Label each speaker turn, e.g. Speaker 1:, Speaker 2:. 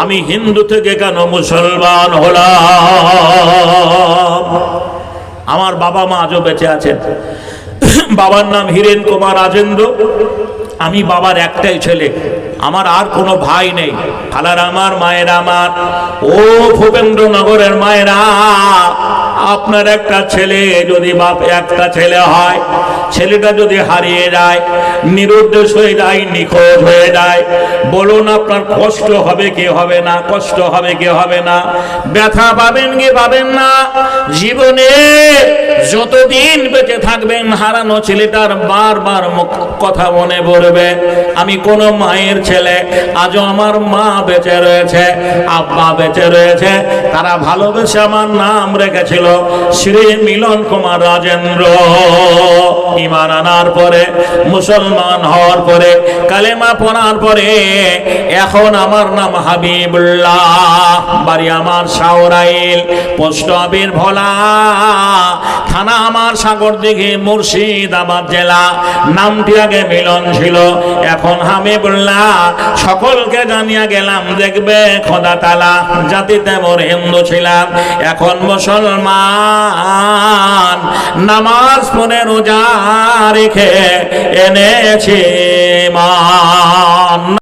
Speaker 1: আমি হিন্দু থেকে কেন মুসলমান হলাম? আমার বাবা মা আজও বেঁচে আছেন। বাবার নাম হীরেন কুমার রাজেন্দ্র। আমি বাবার একটাই ছেলে, আমার আর কোনো ভাই নেই। খালার আমার, মায়ের আমার, ও ভূপেন্দ্রনগরের মায়েরা, আপনার একটা ছেলে যদি বাপ একটা ছেলে হয়, ছেলেটা যদি হারিয়ে যায়, নিরুদ্দেশ হয়ে যায়, নিখোঁজ হয়ে যায়, বলুন আপনার কষ্ট হবে কি হবে না? কষ্ট হবে কি হবে না? ব্যথা পাবেন কি পাবেন না? জীবনে যতদিন বেঁচে থাকবেন হারানো ছেলেটার বারবার কথা মনে পড়বে। আমি কোন মায়ের ছেলে, আজও আমার মা বেঁচে রয়েছে, আব্বা বেঁচে রয়েছে, তারা ভালোবেসে আমার নাম রেখেছিল শ্রী মিলন কুমার রাজেন্দ্র। ঈমান আনার পরে, মুসলমান হওয়ার পরে, কালেমা পড়ার পরে এখন আমার নাম হাবিবুল্লাহ। বাড়ি আমার শাওরাইল, পোস্ট অফিস ভোলা, থানা আমার সাগরদিঘি, মুর্শিদাবাদ জেলা। নামটি আগে মিলন ছিল, এখন হাবিবুল্লাহ। সকলকে জানিয়ে গেলাম, দেখবে খোদা তাআলা জাতিতে মোর হিন্দু ছিলাম, এখন মুসলমান। নামাজ পড়ে রোজা রেখে এনেছি মান।